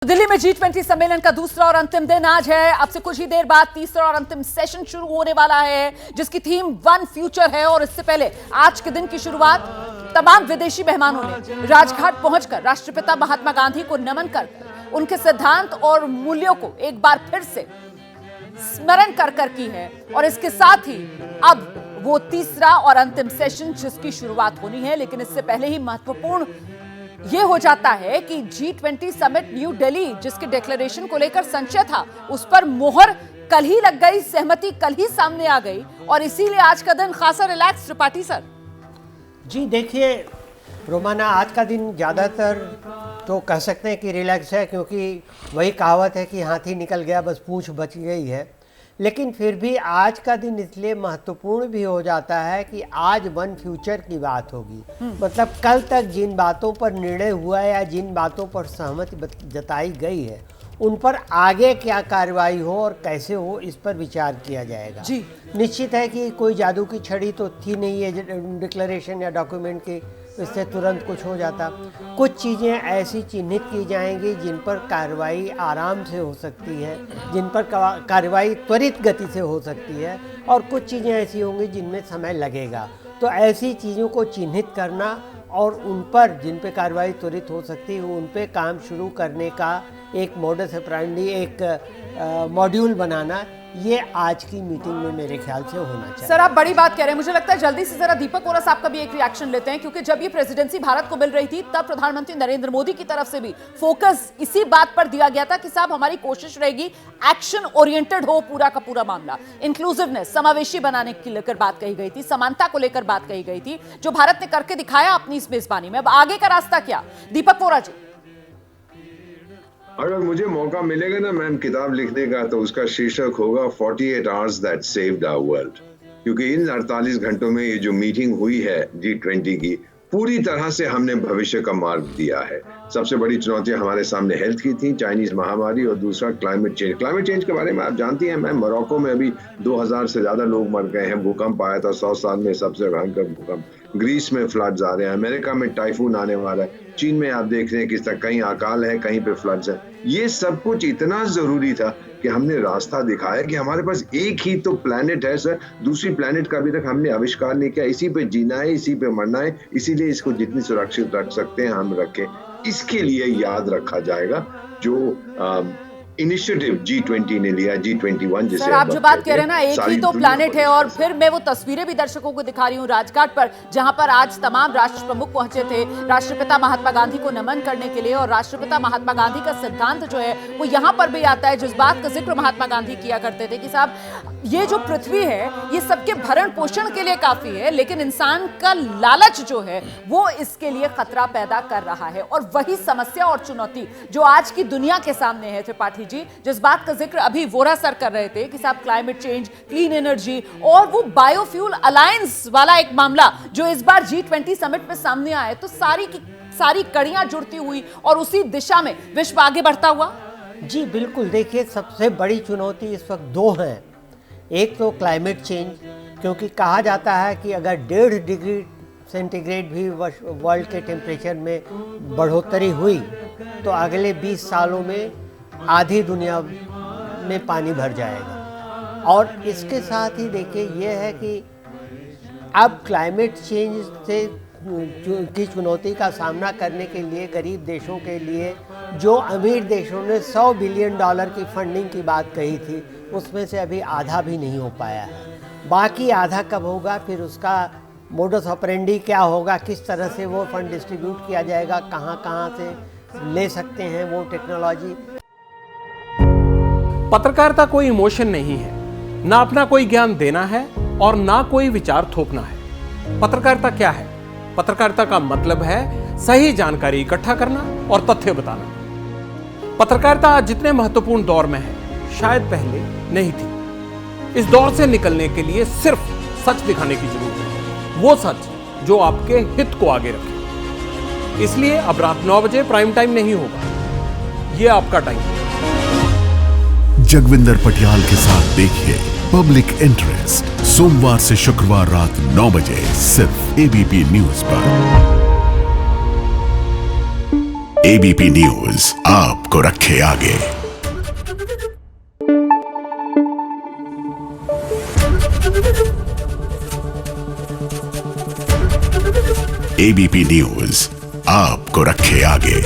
दिल्ली में G20 सम्मेलन का दूसरा और अंतिम दिन आज है। अब से कुछ ही देर बाद तीसरा और अंतिम सेशन शुरू होने वाला है, जिसकी थीम वन फ्यूचर है। और इससे पहले आज के दिन की शुरुआत तमाम विदेशी मेहमानों ने राजघाट पहुंचकर राष्ट्रपिता महात्मा गांधी को नमन कर उनके सिद्धांत और मूल्यों को एक बार फिर से स्मरण कर की है। और इसके साथ ही अब वो तीसरा और अंतिम सेशन जिसकी शुरुआत होनी है। लेकिन इससे पहले ही महत्वपूर्ण यह हो जाता है कि G20 समिट न्यू दिल्ली, जिसके डिक्लेरेशन को लेकर संशय था, उस पर मोहर कल ही लग गई, सहमति कल ही सामने आ गई। और इसीलिए आज का दिन खासा रिलैक्स। त्रिपाठी सर जी देखिए रोमाना, आज का दिन ज़्यादातर तो कह सकते हैं कि रिलैक्स है, क्योंकि वही कहावत है कि हाथी निकल गया बस पूंछ बच गई है। लेकिन फिर भी आज का दिन इसलिए महत्वपूर्ण भी हो जाता है कि आज वन फ्यूचर की बात होगी। मतलब कल तक जिन बातों पर निर्णय हुआ है या जिन बातों पर सहमति जताई गई है, उन पर आगे क्या कार्रवाई हो और कैसे हो, इस पर विचार किया जाएगा। जी निश्चित है कि कोई जादू की छड़ी तो थी नहीं है डिक्लेरेशन या डॉक्यूमेंट की, इससे तुरंत कुछ हो जाता। कुछ चीज़ें ऐसी चिन्हित की जाएंगी जिन पर कार्रवाई आराम से हो सकती है, जिन पर कार्रवाई त्वरित गति से हो सकती है, और कुछ चीज़ें ऐसी होंगी जिनमें समय लगेगा। तो ऐसी चीज़ों को चिन्हित करना और उन पर जिन पे कार्रवाई त्वरित हो सकती है उन पे काम शुरू करने का एक मॉडस ऑपरेंडी, एक मॉड्यूल बनाना, ये आज की मीटिंग में मेरे ख्याल से होना चाहिए। सर आप बड़ी बात कह रहे हैं। मुझे लगता है जल्दी से जरा दीपक वोरा साहब का भी एक रिएक्शन लेते हैं, क्योंकि जब ये प्रेसिडेंसी भारत को मिल रही थी तब प्रधानमंत्री नरेंद्र मोदी की तरफ से भी फोकस इसी बात पर दिया गया था कि साहब हमारी कोशिश रहेगी एक्शन ओरिएंटेड हो पूरा का पूरा मामला, इंक्लूसिवनेस, समावेशी बनाने की लेकर बात कही गई थी, समानता को लेकर बात कही गई थी, जो भारत ने करके दिखाया अपनी इस मेजबानी में। अब आगे का रास्ता क्या, दीपक वोरा जी? अगर मुझे मौका मिलेगा ना मैम किताब लिखने का, तो उसका शीर्षक होगा 48 hours that saved our world. क्योंकि इन 48 घंटों में ये जो मीटिंग हुई है G20 की, पूरी तरह से हमने भविष्य का मार्ग दिया है। सबसे बड़ी चुनौतियां हमारे सामने हेल्थ की थी, चाइनीज महामारी, और दूसरा क्लाइमेट चेंज। क्लाइमेट चेंज के बारे में आप जानती हैं मैम, मोरक्को में अभी 2000 से ज्यादा लोग मर गए हैं। भूकंप आया था 100 साल में सबसे भयंकर भूकंप। ग्रीस में फ्लड्स आ रहे हैं, अमेरिका में टाइफून आने वाला है, चीन में आप देख रहे हैं किस तरह कहीं अकाल है, कहीं पे फ्लड्स है। ये सब कुछ इतना जरूरी था कि हमने रास्ता दिखाया कि हमारे पास एक ही तो प्लेनेट है सर, दूसरी प्लेनेट का अभी तक हमने आविष्कार नहीं किया। इसी पे जीना है, इसी पे मरना है, इसीलिए इसको जितनी सुरक्षित रख सकते हैं हम रखें। इसके लिए याद रखा जाएगा जो इनिशिएटिव G20 ने लिया, G21 जिसे सर आप जो बात कह रहे हैं ना, एक ही तो प्लैनेट है। और फिर मैं वो तस्वीरें भी दर्शकों को दिखा रही हूँ राजघाट पर, जहां पर आज तमाम राष्ट्र प्रमुख पहुंचे थे राष्ट्रपिता महात्मा गांधी को नमन करने के लिए। और राष्ट्रपिता महात्मा गांधी का सिद्धांत जो है वो यहां पर भी आता है, जिस बात का जिक्र महात्मा गांधी किया करते थे कि साहब ये जो पृथ्वी है ये सबके भरण पोषण के लिए काफी है, लेकिन इंसान का लालच जो है वो इसके लिए खतरा पैदा कर रहा है। और वही समस्या और चुनौती जो आज की दुनिया के सामने है त्रिपाठी जी, जिस बात का जिक्र अभी वोरा सर कर रहे थे कि साहब क्लाइमेट चेंज, क्लीन एनर्जी और वो बायोफ्यूल अलायंस वाला एक मामला जो इस बार G20 समिट में सामने आया, तो सारी की सारी कड़ियां जुड़ती हुई और उसी दिशा में विश्व आगे बढ़ता हुआ। जी बिल्कुल, देखिए सबसे बड़ी चुनौती इस वक्त दो हैं। एक तो क्लाइमेट चेंज, क्योंकि कहा जाता है कि अगर 1.5 डिग्री सेंटीग्रेड भी वर्ल्ड के टेम्परेचर में बढ़ोतरी हुई तो अगले 20 सालों में आधी दुनिया में पानी भर जाएगा। और इसके साथ ही देखिए ये है कि अब क्लाइमेट चेंज से की चुनौती का सामना करने के लिए गरीब देशों के लिए जो अमीर देशों ने $100 बिलियन की फंडिंग की बात कही थी, उसमें से अभी आधा भी नहीं हो पाया है। बाकी आधा कब होगा, फिर उसका मोडस ऑपरेंडी क्या होगा, किस तरह से वो फंड डिस्ट्रीब्यूट किया जाएगा, कहाँ कहाँ से ले सकते हैं वो टेक्नोलॉजी। पत्रकारिता कोई इमोशन नहीं है, ना अपना कोई ज्ञान देना है और ना कोई विचार थोपना है। पत्रकारिता क्या है? पत्रकारिता का मतलब है सही जानकारी इकट्ठा करना और तथ्य बताना। पत्रकारिता आज जितने महत्वपूर्ण दौर में है, शायद पहले नहीं थी। इस दौर से निकलने के लिए सिर्फ सच दिखाने की जरूरत है, वो सच जो आपके हित को आगे रखे। इसलिए अब रात 9 बजे प्राइम टाइम नहीं होगा, ये आपका टाइम है। जगविंदर पटियाल के साथ देखिए पब्लिक इंटरेस्ट, सोमवार से शुक्रवार रात 9 बजे सिर्फ ABP न्यूज पर। एबीपी न्यूज आपको रखे आगे। एबीपी न्यूज आपको रखे आगे।